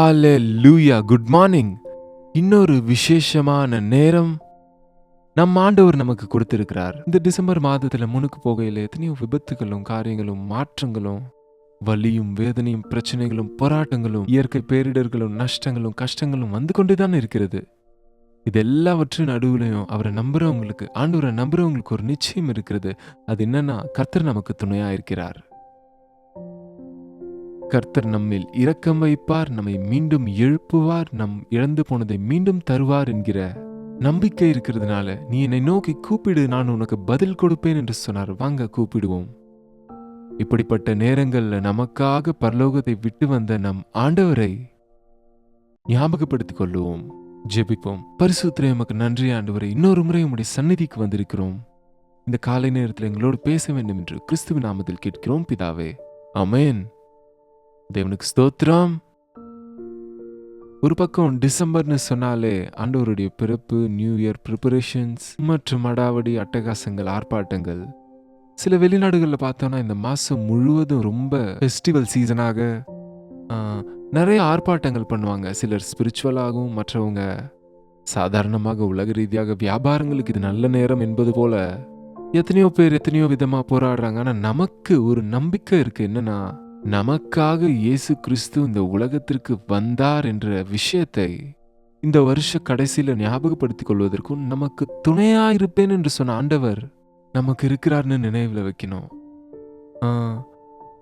ஹalleluya good morning. இன்னொரு விசேஷமான நேரம் நம் ஆண்டவர் நமக்கு கொடுத்திருக்கிறார். இந்த டிசம்பர் மாதத்துல முன்னுக்கு போகையில எத்தனையோ விபத்துகளும் காரியங்களும் மாற்றங்களும் வலியும் வேதனையும் பிரச்சனைகளும் போராட்டங்களும் இயற்கை பேரிடர்களும் நஷ்டங்களும் கஷ்டங்களும் வந்து கொண்டுதான் இருக்கிறது. இது எல்லாவற்றின் நடுவுலையும் அவரை நம்புறவங்களுக்கு, ஆண்டவரை நம்புறவங்களுக்கு ஒரு நிச்சயம் இருக்கிறது. அது என்னன்னா, கர்த்தர் நமக்கு துணையா இருக்கிறார். கர்த்தர் நம்மில் இரக்கம் வைப்பார், நம்மை மீண்டும் எழுப்புவார், நம் இழந்து போனதை மீண்டும் தருவார் என்கிற நம்பிக்கை இருக்கிறதுனால நீ என்னை நோக்கி கூப்பிடு, நான் உனக்கு பதில் கொடுப்பேன் என்று சொன்னார். வாங்க கூப்பிடுவோம். இப்படிப்பட்ட நேரங்கள்ல நமக்காக பரலோகத்தை விட்டு வந்த நம் ஆண்டவரை ஞாபகப்படுத்திக் கொள்ளுவோம். ஜெபிப்போம். பரிசுத்தரே, உமக்கு நன்றி ஆண்டவரே, இன்னொரு முறை உம்முடைய சந்நிதிக்கு வந்திருக்கிறோம். இந்த காலை நேரத்தில் எங்களோடு பேச வேண்டும் என்று கிறிஸ்துவின் நாமத்தில் கேட்கிறோம் பிதாவே, ஆமென். தேவனுக்கு ஸ்தோத்திரம். ஒரு பக்கம் டிசம்பர்னு சொன்னாலே ஆண்டவருடைய பிறப்பு, நியூ இயர் ப்ரிப்பரேஷன்ஸ் மற்றும் அடாவடி அட்டகாசங்கள், ஆர்ப்பாட்டங்கள். சில வெளிநாடுகளில் பார்த்தோம்னா இந்த மாதம் முழுவதும் ரொம்ப ஃபெஸ்டிவல் சீசனாக நிறைய ஆர்ப்பாட்டங்கள் பண்ணுவாங்க. சிலர் ஸ்பிரிச்சுவலாகவும், மற்றவங்க சாதாரணமாக உலக ரீதியாக வியாபாரங்களுக்கு இது நல்ல நேரம் என்பது போல எத்தனையோ பேர் எத்தனையோ விதமாக போராடுறாங்க. ஆனால் நமக்கு ஒரு நம்பிக்கை இருக்கு. என்னன்னா, நமக்காக இயேசு கிறிஸ்து இந்த உலகத்திற்கு வந்தார் என்ற விஷயத்தை இந்த வருஷ கடைசியில ஞாபகப்படுத்திக் கொள்வதற்கும் நமக்கு துணையா இருப்பேன் என்று சொன்ன ஆண்டவர் நமக்கு இருக்கிறார்னு நினைவுல வைக்கணும்.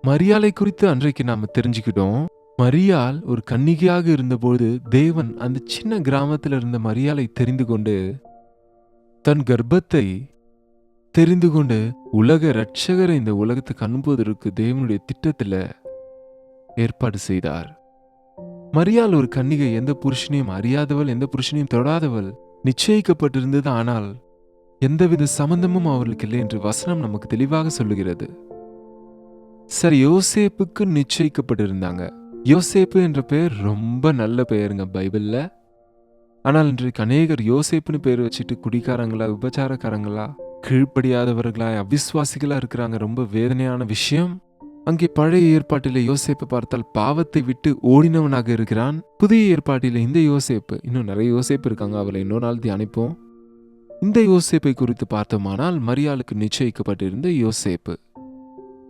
மரியாளை குறித்து அன்றைக்கு நாம தெரிஞ்சுக்கிட்டோம். மரியாள் ஒரு கன்னிகையாக இருந்தபோது தேவன் அந்த சின்ன கிராமத்தில் இருந்த மரியாளை தெரிந்து கொண்டு தன் கர்ப்பத்தை தெரிந்து கொண்டு உலக இரட்சகரை இந்த உலகத்துக்கு அனுப்புவதற்கு தேவனுடைய திட்டத்தில் ஏற்பாடு செய்தார். மரியாள் ஒரு கன்னிகை, எந்த புருஷனையும் அறியாதவள், எந்த புருஷனையும் தொடாதவள், நிச்சயிக்கப்பட்டிருந்தது. ஆனால் எந்தவித சம்பந்தமும் அவர்களுக்கு இல்லை என்று வசனம் நமக்கு தெளிவாக சொல்லுகிறது. சரி, யோசேப்புக்கு நிச்சயிக்கப்பட்டிருந்தாங்க. யோசேப்பு என்ற பெயர் ரொம்ப நல்ல பெயருங்க பைபிள்ல. ஆனால் இன்றைக்கு அநேகர் யோசேப்புன்னு பேர் வச்சுட்டு குடிக்காரங்களா, விபச்சாரக்காரங்களா, கீழ்ப்படியாதவர்களா, அவிசுவாசிகளா இருக்கிறாங்க. ரொம்ப வேதனையான விஷயம். அங்கே பழைய ஏற்பாட்டில யோசேப்பை பார்த்தால் பாவத்தை விட்டு ஓடினவனாக இருக்கிறான். புதிய ஏற்பாட்டில இந்த யோசேப்பு, இன்னும் நிறைய யோசேப்பு இருக்காங்க, அவளை இன்னொரு நாள் தியானிப்போம். இந்த யோசேப்பை குறித்து பார்த்தோமானால், மரியாளுக்கு நிச்சயிக்கப்பட்டிருந்த யோசேப்பு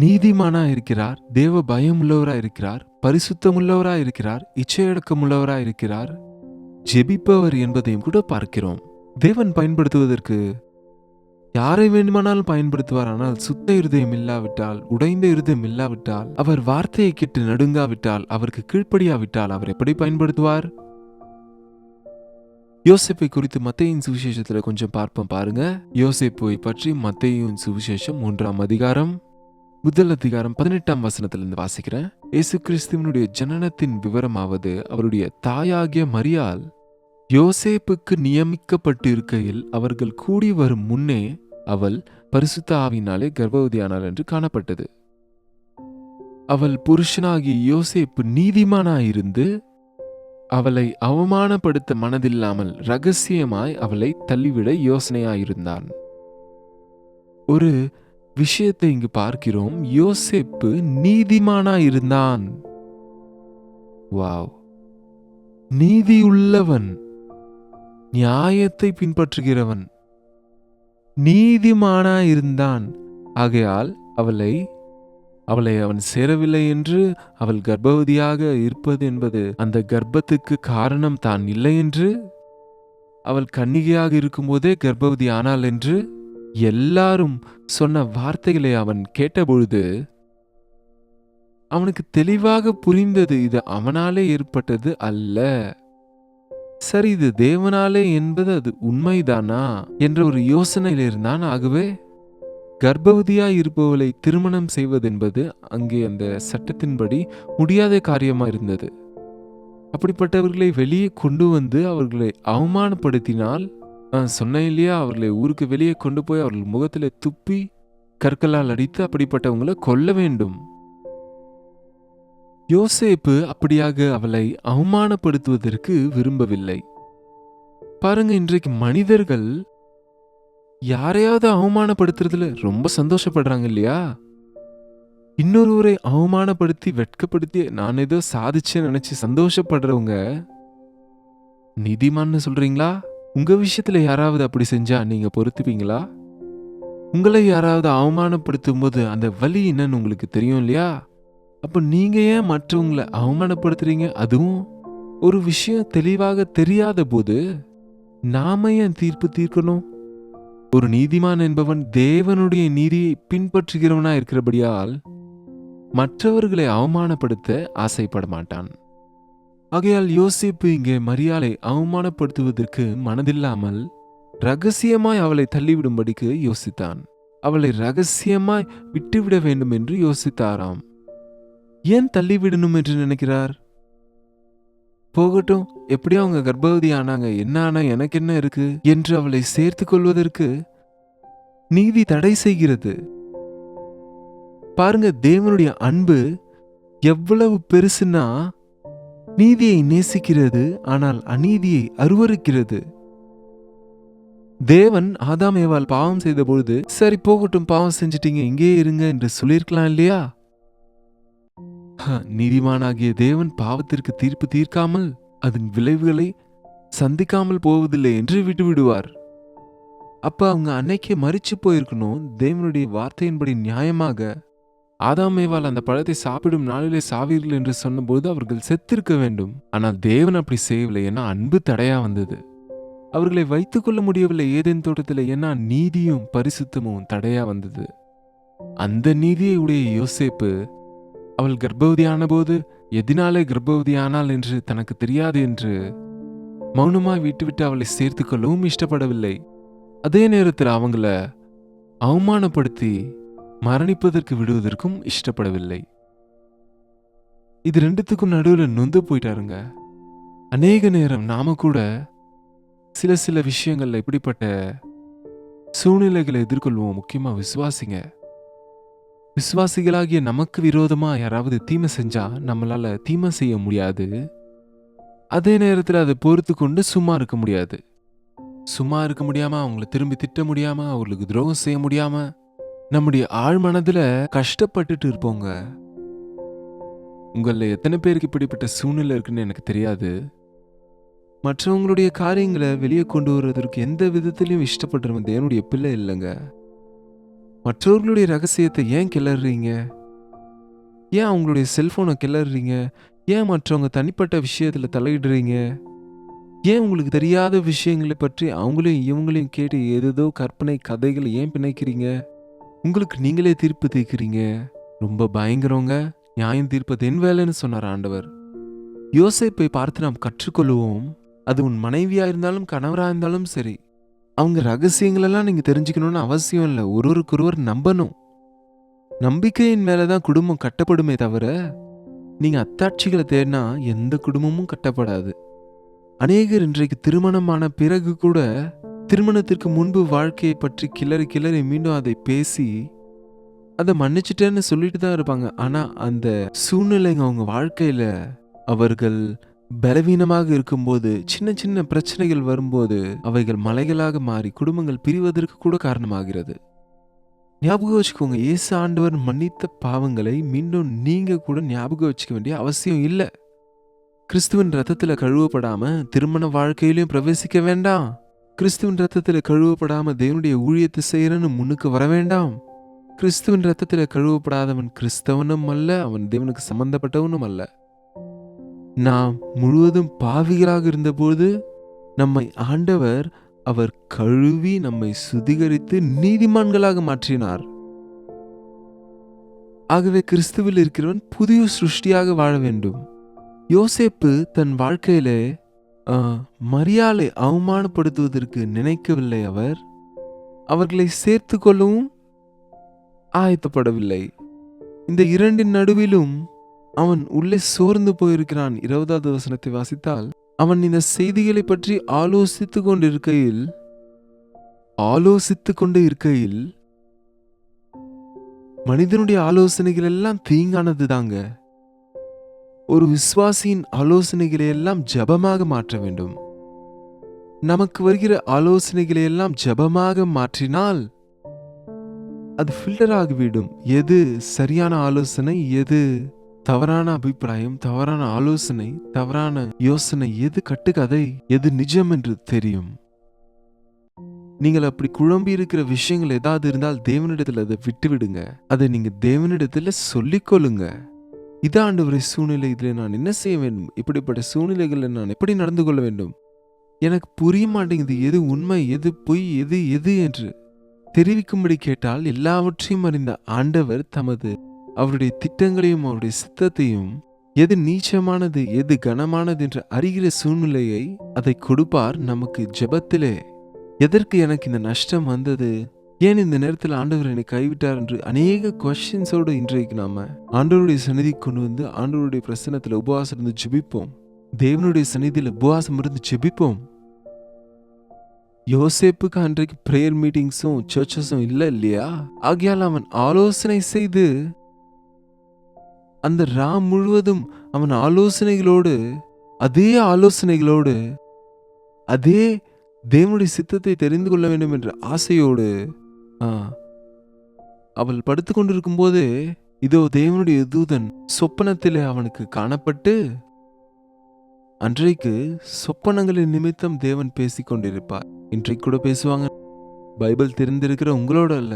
நீதிமானா இருக்கிறார், தேவ பயம் உள்ளவரா இருக்கிறார், பரிசுத்தம் உள்ளவரா இருக்கிறார், இச்சையடக்கம் உள்ளவரா இருக்கிறார், ஜெபிப்பவர் என்பதையும் கூட பார்க்கிறோம். தேவன் பயன்படுத்துவதற்கு யாரை வேண்டுமானாலும் பயன்படுத்துவார். ஆனால் சுத்த இருதயம் இல்லாவிட்டால், உடைந்த இருதயம் இல்லாவிட்டால், அவர் வார்த்தையை கேட்டு நடுங்காவிட்டால், அவருக்கு கீழ்ப்படியாவிட்டால் அவர் எப்படி பயன்படுத்துவார்? யோசேப்பை குறித்து மத்தேயின் சுவிசேஷத்துல கொஞ்சம் பார்ப்போம் பாருங்க. யோசேப்பை பற்றி மத்தேயின் சுவிசேஷம் 1ஆம் அதிகாரம் 18ஆம் வசனத்திலிருந்து வாசிக்கிறேன். இயேசு கிறிஸ்துவினுடைய ஜனனத்தின் விவரமாவது, அவருடைய தாயாகிய மரியாள் யோசேப்புக்கு நியமிக்கப்பட்டு இருக்கையில் அவர்கள் கூடி வரும் முன்னே அவள் பரிசுத்த ஆவியினாலே கர்ப்பவதியானாள் என்று காணப்பட்டது. அவள் புருஷனாகிய யோசேப்பு நீதிமானாயிருந்து அவளை அவமானப்படுத்த மனதில்லாமல் ரகசியமாய் அவளை தள்ளிவிட யோசனையாயிருந்தான். ஒரு விஷயத்தை இங்கு பார்க்கிறோம். யோசேப்பு நீதிமானாயிருந்தான். வாவ்! நீதியுள்ளவன், நியாயத்தை பின்பற்றுகிறவன், நீதிமானாயிருந்தான். ஆகையால் அவளை அவன் சேரவில்லை என்று, அவள் கர்ப்பவதியாக இருப்பது என்பது அந்த கர்ப்பத்துக்கு காரணம் தான் இல்லை என்று, அவள் கன்னிகையாக இருக்கும்போதே கர்ப்பவதி ஆனாள் என்று எல்லாரும் சொன்ன வார்த்தைகளை அவன் கேட்டபொழுது அவனுக்கு தெளிவாக புரிந்தது, இது அவனாலே ஏற்பட்டது அல்ல. சரி, இது தேவனாலே என்பது அது உண்மைதானா என்ற ஒரு யோசனையில் இருந்தான். ஆகவே கர்ப்பவதியாய் இருப்பவளை திருமணம் செய்வதென்பது அங்கே அந்த சட்டத்தின்படி முடியாத காரியமா இருந்தது. அப்படிப்பட்டவர்களை வெளியே கொண்டு வந்து அவர்களை அவமானப்படுத்தினால், சொன்னேன் இல்லையா, அவர்களை ஊருக்கு வெளியே கொண்டு போய் அவர்கள் முகத்திலே துப்பி கற்களால் அடித்து அப்படிப்பட்டவங்களை கொல்ல வேண்டும். யோசேப்பு அப்படியாக அவளை அவமானப்படுத்துவதற்கு விரும்பவில்லை. பாருங்க, இன்றைக்கு மனிதர்கள் யாரையாவது அவமானப்படுத்துறதுல ரொம்ப சந்தோஷப்படுறாங்க இல்லையா? இன்னொருவரை அவமானப்படுத்தி வெட்கப்படுத்தி நான் ஏதோ சாதிச்சேன்னு நினைச்சு சந்தோஷப்படுறவங்க நீதிமான்னு சொல்றீங்களா? உங்க விஷயத்துல யாராவது அப்படி செஞ்சா நீங்க பொறுத்துப்பீங்களா? உங்களை யாராவது அவமானப்படுத்தும் போது அந்த வலி என்னன்னு உங்களுக்கு தெரியும் இல்லையா? அப்ப நீங்க ஏன் மற்றவங்களை அவமானப்படுத்துறீங்க? அதுவும் ஒரு விஷயம் தெளிவாக தெரியாத போது நாம ஏன் தீர்ப்பு தீர்க்கணும்? ஒரு நீதிமான் என்பவன் தேவனுடைய நீதியை பின்பற்றுகிறவனா இருக்கிறபடியால் மற்றவர்களை அவமானப்படுத்த ஆசைப்பட மாட்டான். ஆகையால் யோசேப்பு இங்கே மரியாளை அவமானப்படுத்துவதற்கு மனதில்லாமல் ரகசியமாய் அவளை தள்ளிவிடும்படிக்கு யோசித்தான். அவளை ரகசியமாய் விட்டுவிட வேண்டும் என்று யோசித்தாராம். ஏன் தள்ளிவிடணும் என்று நினைக்கிறார்? போகட்டும், எப்படியோ அவங்க கர்ப்பவதி ஆனாங்க, என்ன ஆனா எனக்கு என்ன இருக்கு என்று அவளை சேர்த்துக் கொள்வதற்கு நீதி தடை செய்கிறது. பாருங்க, தேவனுடைய அன்பு எவ்வளவு பெருசுன்னா நீதியை நேசிக்கிறது, ஆனால் அநீதியை அருவருக்கிறது. தேவன் ஆதாம் ஏவாள் பாவம் செய்த பொழுது சரி போகட்டும், பாவம் செஞ்சிட்டீங்க, இங்கே இருங்க என்று சொல்லியிருக்கலாம் இல்லையா? நீதிமானாகிய தேவன் பாவத்திற்கு தீர்ப்பு தீர்க்காமல் அதன் விளைவுகளை சந்திக்காமல் போவதில்லை என்று விட்டுவிடுவார். அப்ப அவங்க அன்னைக்கே மரிச்சு போயிருக்கணும். தேவனுடைய வார்த்தையின்படி நியாயமாக ஆதாம் ஏவாள் அந்த பழத்தை சாப்பிடும் நாளிலே சாவீர்கள் என்று சொன்னபோது அவர்கள் செத்திருக்க வேண்டும். ஆனால் தேவன் அப்படி செய்யவில்லை. ஏன்னா அன்பு தடையா வந்தது. அவர்களை வைத்துக் கொள்ள முடியவில்லை ஏதேன் தோட்டத்தில். ஏன்னா நீதியும் பரிசுத்தமும் தடையா வந்தது. அந்த நீதியை உடைய யோசேப்பு அவள் கர்ப்பவதியான போது எதினாலே கர்ப்பவதியானாள் என்று தனக்கு தெரியாது என்று மௌனமாய் விட்டுவிட்டு அவளை சேர்த்துக் கொள்ளவும் இஷ்டப்படவில்லை. அதே நேரத்தில் அவங்கள அவமானப்படுத்தி மரணிப்பதற்கு விடுவதற்கும் இஷ்டப்படவில்லை. இது ரெண்டுத்துக்கும் நடுவில் நொந்து போயிட்டாருங்க. அநேக நேரம் நாம கூட சில விஷயங்கள்ல இப்படிப்பட்ட சூழ்நிலைகளை எதிர்கொள்வோம். முக்கியமா விசுவாசிகளாகிய நமக்கு விரோதமா யாராவது தீமை செஞ்சா நம்மளால தீமை செய்ய முடியாது. அதே நேரத்தில் அதை பொறுத்து கொண்டு சும்மா இருக்க முடியாது. சும்மா இருக்க முடியாம அவங்களை திரும்பி திட்ட முடியாம அவர்களுக்கு துரோகம் செய்ய முடியாம நம்முடைய ஆழ் மனதுல கஷ்டப்பட்டுட்டு இருப்போங்க. உங்கள எத்தனை பேருக்கு இப்படிப்பட்ட சூழ்நிலை இருக்குன்னு எனக்கு தெரியாது. மற்றவங்களுடைய காரியங்களை வெளியே கொண்டு வருவதற்கு எந்த விதத்திலையும் இஷ்டப்படுறவங்க தேவனுடைய பிள்ளை இல்லைங்க. மற்றவர்களுடைய ரகசியத்தை ஏன் கிளறீங்க? ஏன் அவங்களுடைய செல்போனை கிளறீங்க? ஏன் மற்றவங்க தனிப்பட்ட விஷயத்துல தலையிடுறீங்க? ஏன் உங்களுக்கு தெரியாத விஷயங்களை பற்றி அவங்களையும் இவங்களையும் கேட்டு ஏதேதோ கற்பனை கதைகளை ஏன் பிணைக்கிறீங்க? உங்களுக்கு நீங்களே தீர்ப்பு தீர்க்கிறீங்க. ரொம்ப பயங்கரவங்க. நியாயம் தீர்ப்பது என் வேலைன்னு சொன்னார் ஆண்டவர். யோசேப்பை பார்த்து நாம் கற்றுக்கொள்வோம். அது உன் மனைவியா இருந்தாலும் கணவரா இருந்தாலும் சரி, அவங்க ரகசியங்களெல்லாம் நீங்க தெரிஞ்சுக்கணும்னு அவசியம் இல்லை. ஒருவருக்கொருவர் நம்பணும். நம்பிக்கையின் மேலதான் குடும்பம் கட்டப்படுமே தவிர நீங்க அத்தாட்சிகளை தேடினா எந்த குடும்பமும் கட்டப்படாது. அநேகர் இன்றைக்கு திருமணமான பிறகு கூட திருமணத்திற்கு முன்பு வாழ்க்கையை பற்றி கிளறி கிளறி மீண்டும் அதை பேசி அதை மன்னிச்சிட்டேன்னு சொல்லிட்டு தான் இருப்பாங்க. ஆனா அந்த சூழ்நிலைங்க அவங்க வாழ்க்கையில அவர்கள் பலவீனமாக இருக்கும்போது சின்ன சின்ன பிரச்சனைகள் வரும்போது அவைகள் மலைகளாக மாறி குடும்பங்கள் பிரிவதற்கு கூட காரணமாகிறது. ஞாபகம் வச்சுக்கோங்க, இயேசு ஆண்டவர் மன்னித்த பாவங்களை மீண்டும் நீங்க கூட ஞாபகம் வச்சுக்க வேண்டிய அவசியம் இல்லை. கிறிஸ்துவின் ரத்தத்துல கழுவப்படாம திருமண வாழ்க்கையிலும் பிரவேசிக்க வேண்டாம். கிறிஸ்துவின் ரத்தத்துல கழுவப்படாம தேவனுடைய ஊழியத்தை செய்யறன்னு முன்னுக்கு வர வேண்டாம். கிறிஸ்துவின் ரத்தத்துல கழுவப்படாதவன் கிறிஸ்தவனும் அல்ல, அவன் தேவனுக்கு சம்பந்தப்பட்டவனும் அல்ல. நாம் முழுவதும் பாவிகளாக இருந்தபோது நம்மை ஆண்டவர் அவர் கழுவி நம்மை சுத்திகரித்து நீதிமான்களாக மாற்றினார். ஆகவே கிறிஸ்துவில் இருக்கிறவன் புதிய சிருஷ்டியாக வாழ வேண்டும். யோசேப்பு தன் வாழ்க்கையிலே மரியாளை அவமானப்படுத்துவதற்கு நினைக்கவில்லை. அவர்களை சேர்த்து கொள்ளவும் ஆயத்தப்படவில்லை. இந்த இரண்டின் நடுவிலும் அவன் உள்ளே சோர்ந்து போயிருக்கிறான். 20வது வசனத்தை வாசித்தால், அவன் இந்த செய்திகளை பற்றி ஆலோசித்துக் கொண்டு இருக்கையில் மனிதனுடைய ஆலோசனைகள் எல்லாம் தீங்கானது தாங்க. ஒரு விசுவாசியின் ஆலோசனைகளை எல்லாம் ஜபமாக மாற்ற வேண்டும். நமக்கு வருகிற ஆலோசனைகளை எல்லாம் ஜபமாக மாற்றினால் அது ஃபில்டர் ஆகிவிடும். எது சரியான ஆலோசனை, எது தவறான அபிப்பிராயம், தவறான ஆலோசனை, தவறான யோசனை, எது கட்டுக்கதை, எது நிஜம் என்று தெரியும். நீங்கள் அப்படி குழம்பி இருக்கிற விஷயங்கள் ஏதாவது இருந்தால் தேவனிடத்தில் அதை விட்டு விடுங்க. அதை நீங்க தேவனிடத்துல சொல்லிக்கொள்ளுங்க. இதான் ஆண்டவரே சூழ்நிலை, இதில் நான் என்ன செய்ய வேண்டும், இப்படிப்பட்ட சூழ்நிலைகளில் நான் எப்படி நடந்து கொள்ள வேண்டும், எனக்கு புரிய மாட்டேங்குது, எது உண்மை, எது பொய், எது எது என்று தெரிவிக்கும்படி கேட்டால் எல்லாவற்றையும் அறிந்த ஆண்டவர் அவருடைய திட்டங்களையும் அவருடைய சித்தத்தையும், எது நீச்சமானது எது கனமானது என்று அறிகிற சூழ்நிலையை அதை கொடுப்பார் நமக்கு ஜெபத்திலே. எதற்கு எனக்கு இந்த நஷ்டம் வந்தது, ஏன் இந்த நேரத்தில் ஆண்டவர் என்னை கைவிட்டார் என்று அநேக கொஸ்டின்ஸோடு இன்றைக்கு நாம ஆண்டவருடைய சந்நிதி கொண்டு வந்து ஆண்டவருடைய பிரசன்னத்தில் உபவாசம் இருந்து ஜெபிப்போம். தேவனுடைய சந்நிதியில் உபவாசம் இருந்து ஜெபிப்போம். யோசேப்புக்கு அன்றைக்கு பிரேயர் மீட்டிங்ஸும் சர்ச்சஸும் இல்லை இல்லையா? ஆகையால் அவன் ஆலோசனை செய்து அந்த ராம் முழுவதும் அவன் ஆலோசனைகளோடு அதே தேவனுடைய சித்தத்தை தெரிந்து கொள்ள வேண்டும் என்ற ஆசையோடு அவள் படுத்து கொண்டிருக்கும் போது இதோ தேவனுடைய தூதன் சொப்பனத்திலே அவனுக்கு காணப்பட்டு, அன்றைக்கு சொப்பனங்களின் நிமித்தம் தேவன் பேசிக் கொண்டிருப்பார். இன்றைக்கு கூட பேசுவாங்க. பைபிள் தெரிந்திருக்கிற உங்களோட அல்ல,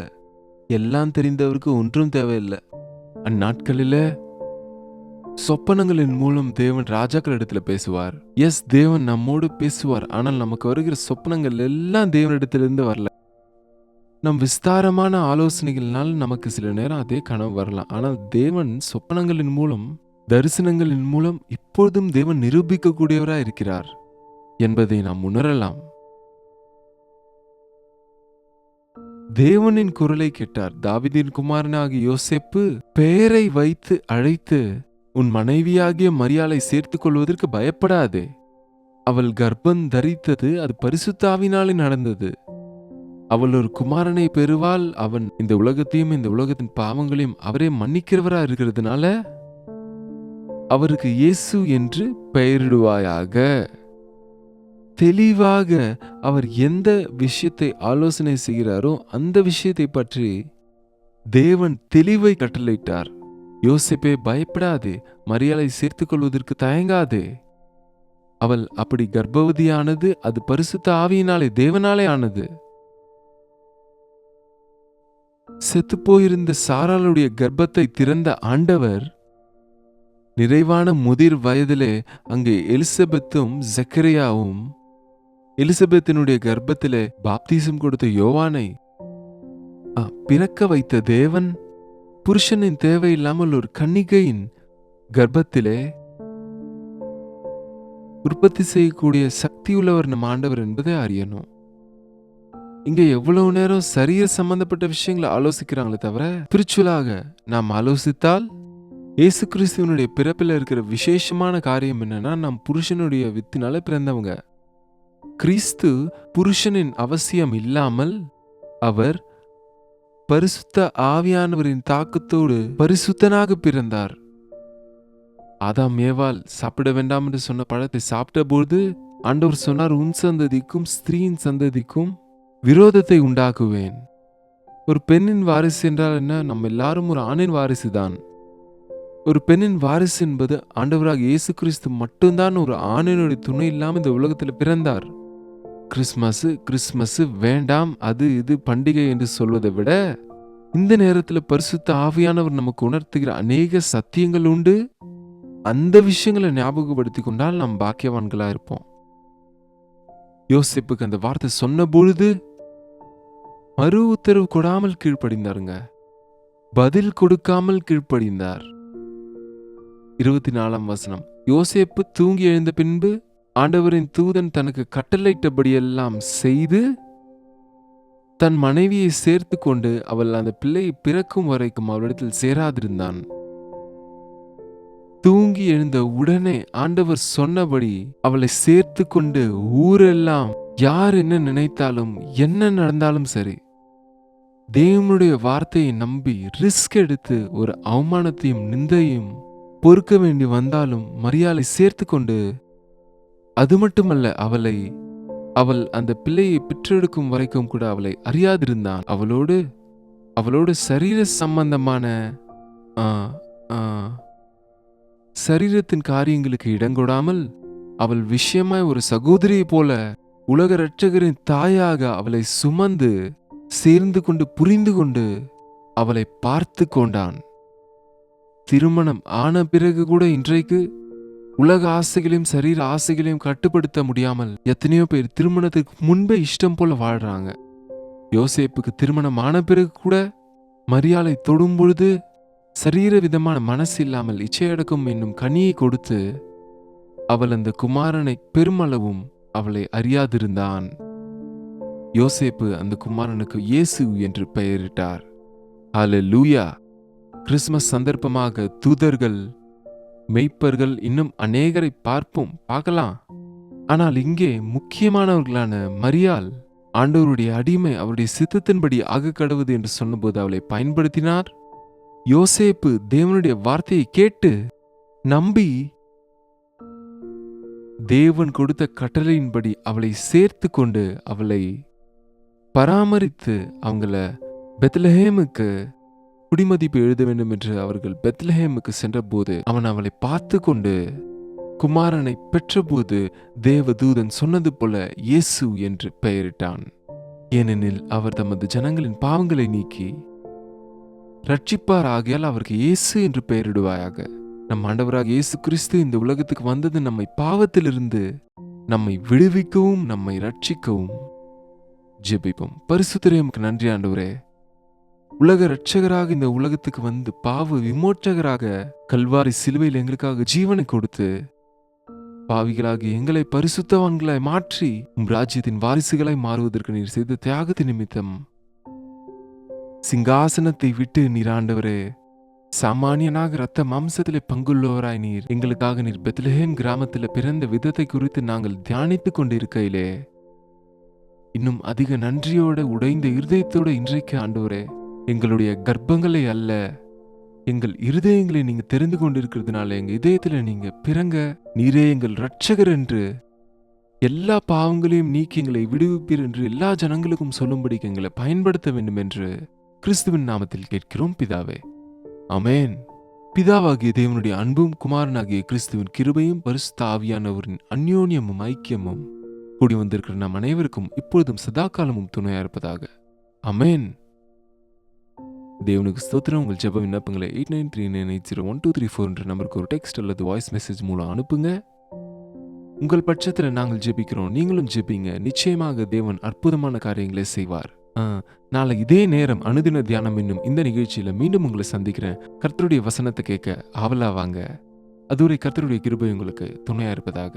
எல்லாம் தெரிந்தவருக்கு ஒன்றும் தேவையில்லை. அந்நாட்களில சொப்பனங்களின் மூலம் தேவன் ராஜாக்கள் இடத்துல பேசுவார். எஸ், தேவன் நம்மோடு பேசுவார். ஆனால் நமக்கு வருகிற சொப்பனங்கள் எல்லாம் தேவனிடத்திலிருந்து வரல. நம் விஸ்தாரமான ஆலோசனைகள்னால் நமக்கு சில நேரம் அதே கனவு வரலாம். ஆனால் தேவன் சொப்பனங்களின் மூலம், தரிசனங்களின் மூலம் இப்பொழுதும் தேவன் நிரூபிக்கக்கூடியவராய் இருக்கிறார் என்பதை நாம் உணரலாம். தேவனின் குரலை கேட்டார். தாவீதின் குமாரனாகிய யோசேப்பு பெயரை வைத்து அழைத்து, உன் மனைவியாகிய மரியாளை சேர்த்துக் கொள்வதற்கு பயப்படாதே. அவள் கர்ப்பம் தரித்தது, அது பரிசுத்த ஆவியினாலே நடந்தது. அவள் ஒரு குமாரனை பெறுவாள். அவன் இந்த உலகத்தையும் இந்த உலகத்தின் பாவங்களையும் அவரே மன்னிக்கிறவரா இருக்கிறதுனால அவருக்கு இயேசு என்று பெயரிடுவாயாக. தெளிவாக அவர் எந்த விஷயத்தை ஆலோசனை செய்கிறாரோ அந்த விஷயத்தை பற்றி தேவன் தெளிவை கட்டளையிட்டார். யோசேப்பே, பயப்படாதே, மரியாளை சேர்த்துக் கொள்வதற்கு தயங்காதே. அவள் அப்படி கர்ப்பவதியானது, அது பரிசுத்த ஆவியினாலே தேவனாலே ஆனது. செத்துப்போயிருந்த சாராளுடைய கர்ப்பத்தை திறந்த ஆண்டவர் நிறைவான முதிர் வயதிலே அங்கே எலிசபெத்தும் ஜக்கரியாவும் எலிசபெத்தினுடைய கர்ப்பத்திலே பாப்தீசம் கொடுத்த யோவானை பிறக்க வைத்த தேவன் புருஷனின் தேவையில்லாமல் ஒரு கன்னிகையின் கர்ப்பத்திலே உற்பத்தி செய்யக்கூடிய சக்தியுள்ளவர் நம் ஆண்டவர் என்பதை அறியணும். இங்க எவ்வளவு நேரம் சரீர சம்பந்தப்பட்ட விஷயங்களை ஆலோசிக்கிறாங்களே தவிர ஸ்பிரிச்சுவலாக நாம் ஆலோசித்தால் இயேசு கிறிஸ்துவனுடைய பிறப்பில் இருக்கிற விசேஷமான காரியம் என்னன்னா, நாம் புருஷனுடைய வித்தினால பிறந்தவங்க. கிறிஸ்து புருஷனின் அவசியம் இல்லாமல் அவர் பரிசுத்த ஆவியானவரின் தாக்கத்தோடு பரிசுத்தனாக பிறந்தார். ஆதாம் ஏவாள் சாப்பிட வேண்டாம் என்று சொன்ன பழத்தை சாப்பிட்ட போது ஆண்டவர் சொன்னார், உன் சந்ததிக்கும் ஸ்திரீயின் சந்ததிக்கும் விரோதத்தை உண்டாக்குவேன். ஒரு பெண்ணின் வாரிசு என்றால் என்ன? நம்ம எல்லாரும் ஒரு ஆணின் வாரிசு தான். ஒரு பெண்ணின் வாரிசு என்பது ஆண்டவராக இயேசு கிறிஸ்து மட்டும்தான் ஒரு ஆணினுடைய துணை இல்லாமல் இந்த உலகத்தில் பிறந்தார். கிறிஸ்மஸ் வேண்டாம், அது இது பண்டிகை என்று சொல்வதை விட இந்த நேரத்தில் பரிசுத்த ஆவியானவர் நமக்கு உணர்த்துகிற அநேக சத்தியங்கள் உண்டு. அந்த விஷயங்களை ஞாபகப்படுத்தி கொண்டால் நாம் பாக்கியவான்களா இருப்போம். யோசேப்புக்கு அந்த வார்த்தை சொன்ன பொழுது மறு உத்தரவு கொடாமல் கீழ்ப்படிந்தாருங்க. பதில் கொடுக்காமல் கீழ்ப்படிந்தார். 24ஆம் வசனம். யோசேப்பு தூங்கி எழுந்த பின்பு ஆண்டவரின் தூதன் தனக்கு கட்டளையிட்டபடியெல்லாம் செய்து தன் மனைவியை சேர்த்து கொண்டு அவள் அந்த பிள்ளையை பிறக்கும் வரைக்கும் அவளிடத்தில் சேராதிருந்தான். தூங்கி எழுந்த உடனே ஆண்டவர் சொன்னபடி அவளை சேர்த்து கொண்டு ஊரெல்லாம் யார் என்ன நினைத்தாலும் என்ன நடந்தாலும் சரி, தேவனுடைய வார்த்தையை நம்பி ரிஸ்க் எடுத்து ஒரு அவமானத்தையும் நிந்தையும் பொறுக்க வேண்டி வந்தாலும் மரியாளை சேர்த்து கொண்டு, அது மட்டுமல்ல, அவள் அந்த பிள்ளையை பெற்றெடுக்கும் வரைக்கும் கூட அவளை அறியாதிருந்தான். அவளோடு அவளோட சரீர சம்பந்தமான ஆ, ஆ, சரீரத்தின் காரியங்களுக்கு இடங்கொடாமல் அவள் விஷயமாய் ஒரு சகோதரியை போல உலக இரட்சகரின் தாயாக அவளை சுமந்து சேர்ந்து கொண்டு புரிந்து கொண்டு அவளை பார்த்து கொண்டான். திருமணம் ஆன பிறகு கூட இன்றைக்கு உலக ஆசைகளையும் சரீர ஆசைகளையும் கட்டுப்படுத்த முடியாமல் எத்தனையோ பேர் திருமணத்துக்கு முன்பே இஷ்டம் போல வாழ்றாங்க. யோசேப்புக்கு திருமணம் ஆன பிறகு கூட மரியாளை தொடும் பொழுது சரீர விதமான மனசு இல்லாமல் இச்சையடக்கம் என்னும் கனியை கொடுத்து அவள் அந்த குமாரனை பெருமளவும் அவளை அறியாதிருந்தான். யோசேப்பு அந்த குமாரனுக்கு இயேசு என்று பெயரிட்டார். ஹல்லேலூயா. கிறிஸ்துமஸ் சந்தர்ப்பமாக தூதர்கள், மெய்ப்பர்கள், இன்னும் அநேகரை பார்க்கலாம். ஆனால் இங்கே முக்கியமானவர்களான மரியாள் ஆண்டவருடைய அடிமை, அவருடைய சித்தத்தின்படி ஆக கடவுது என்று சொன்னபோது அவளை பயன்படுத்தினார். யோசேப்பு தேவனுடைய வார்த்தையை கேட்டு நம்பி தேவன் கொடுத்த கட்டளையின்படி அவளை சேர்த்து கொண்டு அவளை பராமரித்து அவங்கள பெத்லஹேமுக்கு குடிமதிப்பு எழுத வேண்டும் என்று அவர்கள் பெத்லஹேமுக்கு சென்றபோது அவன் அவளை பார்த்து கொண்டு குமாரனை பெற்றபோது தேவதூதன் சொன்னது போல இயேசு என்று பெயரிட்டான். ஏனெனில் அவர் தமது ஜனங்களின் பாவங்களை நீக்கி ரட்சிப்பார், ஆகையால் அவருக்கு இயேசு என்று பெயரிடுவாயாக. நம் ஆண்டவராக இயேசு கிறிஸ்து இந்த உலகத்துக்கு வந்தது நம்மை பாவத்திலிருந்து நம்மை விடுவிக்கவும் நம்மை ரட்சிக்கவும். ஜெபிப்போம். பரிசுத்தரே, உமக்கு நன்றி ஆண்டவரே. உலக இரட்சகராக இந்த உலகத்துக்கு வந்து பாவ விமோச்சகராக கல்வாரி சிலுவையில் எங்களுக்காக ஜீவனை கொடுத்து பாவிகளாகி எங்களை பரிசுத்தவான்களாய் மாற்றி உம் ராஜ்யத்தின் வாரிசுகளாய் மாறுவதற்கு நீர் செய்த தியாகத்தின் நிமித்தம் சிங்காசனத்தை விட்டு நீர் ஆண்டவரே சாமானியனாக இரத்த மாம்சத்திலே பங்குள்ளவராய் நீர் எங்களுக்காக நீர் பெத்லஹேம் கிராமத்தில் பிறந்த விதத்தை குறித்து நாங்கள் தியானித்துக் கொண்டிருக்கையிலே இன்னும் அதிக நன்றியோட உடைந்த இருதயத்தோட இன்றைக்கு ஆண்டவரே எங்களுடைய கர்ப்பங்களை அல்ல, எங்கள் இருதயங்களை நீங்க தெரிந்து கொண்டிருக்கிறதுனால எங்க இதயத்துல நீங்க பிறங்க நீரே எங்கள் இரட்சகர் என்று எல்லா பாவங்களையும் நீக்கி எங்களை விடுவிப்பீர் என்று எல்லா ஜனங்களுக்கும் சொல்லும்படிக்கு எங்களை பயன்படுத்த வேண்டும் என்று கிறிஸ்துவின் நாமத்தில் கேட்கிறோம் பிதாவே. ஆமென். பிதாவாகிய தேவனுடைய அன்பும் குமாரனாகிய கிறிஸ்துவின் கிருபையும் பரிசுத்த ஆவியானவரின் அந்யோன்யமும் ஐக்கியமும் கூடி வந்திருக்கிற நம் அனைவருக்கும் இப்பொழுதும் சதா காலமும் துணையா இருப்பதாக. ஆமென். தேவனுக்கு ஸ்தோத்திரம். உங்கள் ஜெப விண்ணப்பங்களை 8939801234 என்ற நம்பருக்கு ஒரு டெக்ஸ்ட் அல்லது வாய்ஸ் மெசேஜ் மூலம் அனுப்புங்க. உங்கள் பட்சத்தில் நாங்கள் ஜெபிக்கிறோம், நீங்களும் ஜெபிங்க. நிச்சயமாக தேவன் அற்புதமான காரியங்களை செய்வார். நாளை இதே நேரம் அனுதின தியானம் என்னும் இந்த நிகழ்ச்சியில மீண்டும் உங்களை சந்திக்கிறேன். கர்த்தருடைய வசனத்தை கேட்க ஆவலா வாங்க. அதுவரை கர்த்தருடைய கிருபை உங்களுக்கு துணையா இருப்பதாக.